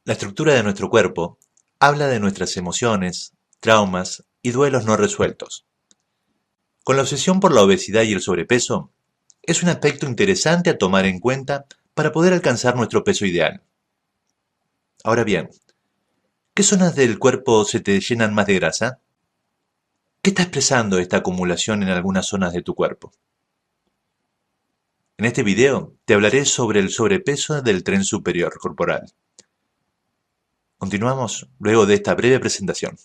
La estructura de nuestro cuerpo habla de nuestras emociones, traumas y duelos no resueltos. Con la obsesión por la obesidad y el sobrepeso, es un aspecto interesante a tomar en cuenta para poder alcanzar nuestro peso ideal. Ahora bien, ¿qué zonas del cuerpo se te llenan más de grasa? ¿Qué está expresando esta acumulación en algunas zonas de tu cuerpo? En este video te hablaré sobre el sobrepeso del tren superior corporal. Continuamos luego de esta breve presentación.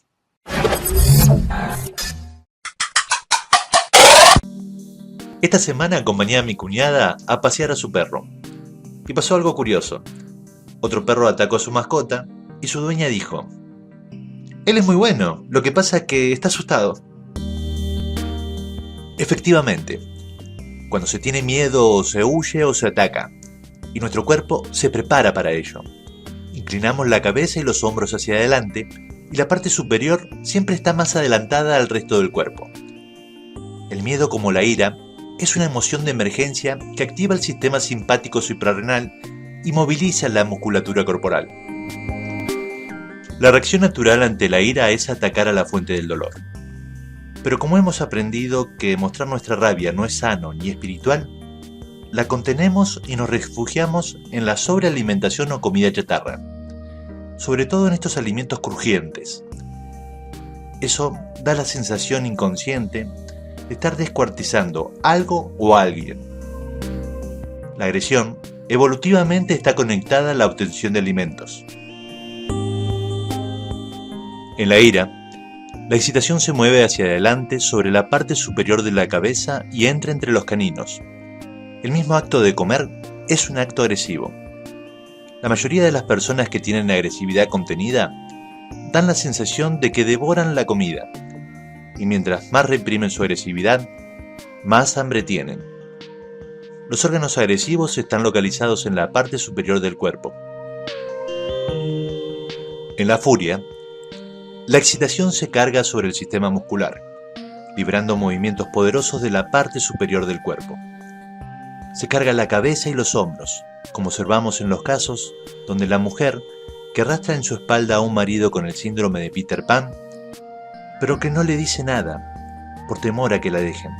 Esta semana acompañé a mi cuñada a pasear a su perro. Y pasó algo curioso. Otro perro atacó a su mascota y su dueña dijo: "Él es muy bueno, lo que pasa es que está asustado". Efectivamente, cuando se tiene miedo o se huye o se ataca, y nuestro cuerpo se prepara para ello. Inclinamos la cabeza y los hombros hacia adelante, y la parte superior siempre está más adelantada al resto del cuerpo. El miedo, como la ira, es una emoción de emergencia que activa el sistema simpático suprarrenal y moviliza la musculatura corporal. La reacción natural ante la ira es atacar a la fuente del dolor. Pero como hemos aprendido que mostrar nuestra rabia no es sano ni espiritual, la contenemos y nos refugiamos en la sobrealimentación o comida chatarra, sobre todo en estos alimentos crujientes. Eso da la sensación inconsciente de estar descuartizando algo o a alguien. La agresión evolutivamente está conectada a la obtención de alimentos. En la ira, la excitación se mueve hacia adelante sobre la parte superior de la cabeza y entra entre los caninos. El mismo acto de comer es un acto agresivo. La mayoría de las personas que tienen agresividad contenida dan la sensación de que devoran la comida, y mientras más reprimen su agresividad, más hambre tienen. Los órganos agresivos están localizados en la parte superior del cuerpo. En la furia, la excitación se carga sobre el sistema muscular, librando movimientos poderosos de la parte superior del cuerpo. Se carga la cabeza y los hombros, como observamos en los casos donde la mujer, que arrastra en su espalda a un marido con el síndrome de Peter Pan, pero que no le dice nada, por temor a que la dejen.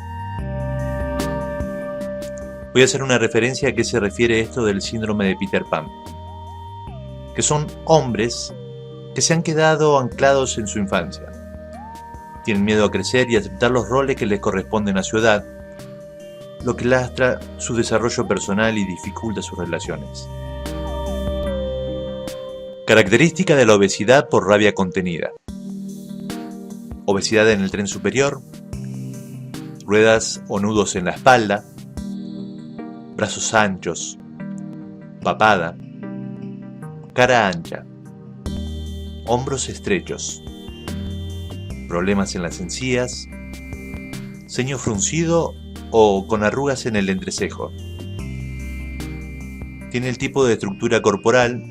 Voy a hacer una referencia a qué se refiere esto del síndrome de Peter Pan, que son hombres que se han quedado anclados en su infancia. Tienen miedo a crecer y aceptar los roles que les corresponden a su edad, lo que lastra su desarrollo personal y dificulta sus relaciones. Característica de la obesidad por rabia contenida. Obesidad en el tren superior, ruedas o nudos en la espalda, brazos anchos, papada, cara ancha, hombros estrechos, problemas en las encías, ceño fruncido o con arrugas en el entrecejo. Tiene el tipo de estructura corporal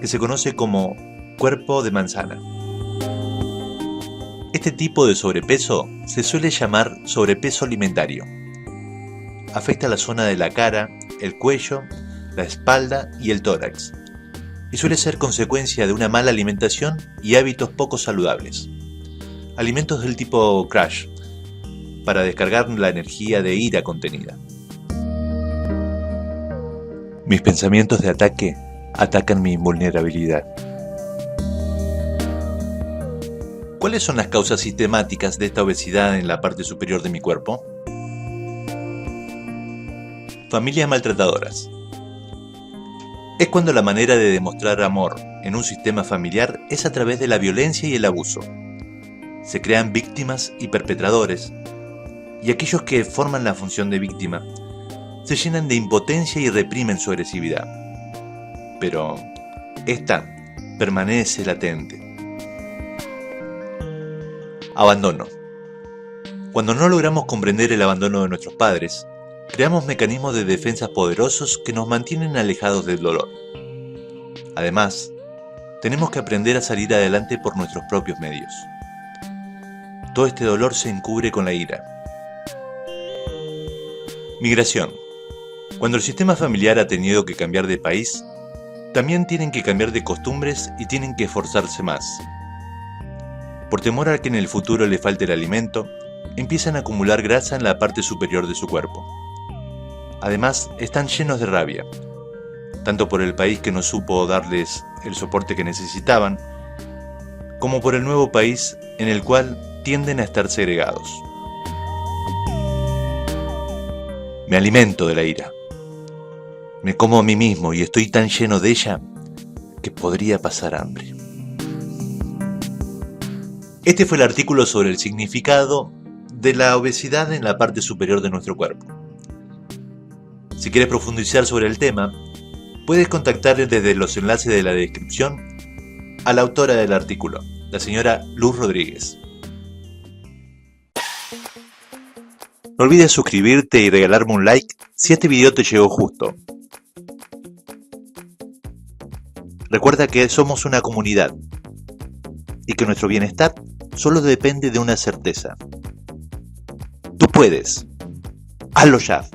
que se conoce como cuerpo de manzana. Este tipo de sobrepeso se suele llamar sobrepeso alimentario. Afecta la zona de la cara, el cuello, la espalda y el tórax, y suele ser consecuencia de una mala alimentación y hábitos poco saludables. Alimentos del tipo crash, para descargar la energía de ira contenida. Mis pensamientos de ataque atacan mi invulnerabilidad. ¿Cuáles son las causas sistemáticas de esta obesidad en la parte superior de mi cuerpo? Familias maltratadoras. Es cuando la manera de demostrar amor en un sistema familiar es a través de la violencia y el abuso. Se crean víctimas y perpetradores, y aquellos que forman la función de víctima se llenan de impotencia y reprimen su agresividad. Pero esta permanece latente. Abandono. Cuando no logramos comprender el abandono de nuestros padres, creamos mecanismos de defensa poderosos que nos mantienen alejados del dolor. Además, tenemos que aprender a salir adelante por nuestros propios medios. Todo este dolor se encubre con la ira. Migración. Cuando el sistema familiar ha tenido que cambiar de país, También tienen que cambiar de costumbres y tienen que esforzarse más. Por temor a que en el futuro le falte el alimento, empiezan a acumular grasa en la parte superior de su cuerpo. Además, están llenos de rabia, tanto por el país que no supo darles el soporte que necesitaban, como por el nuevo país en el cual tienden a estar segregados. Me alimento de la ira. Me como a mí mismo y estoy tan lleno de ella que podría pasar hambre. Este fue el artículo sobre el significado de la obesidad en la parte superior de nuestro cuerpo. Si quieres profundizar sobre el tema, puedes contactar desde los enlaces de la descripción a la autora del artículo, la señora Luz Rodríguez. No olvides suscribirte y regalarme un like si este video te llegó justo. Recuerda que somos una comunidad y que nuestro bienestar solo depende de una certeza. Tú puedes. Hazlo ya.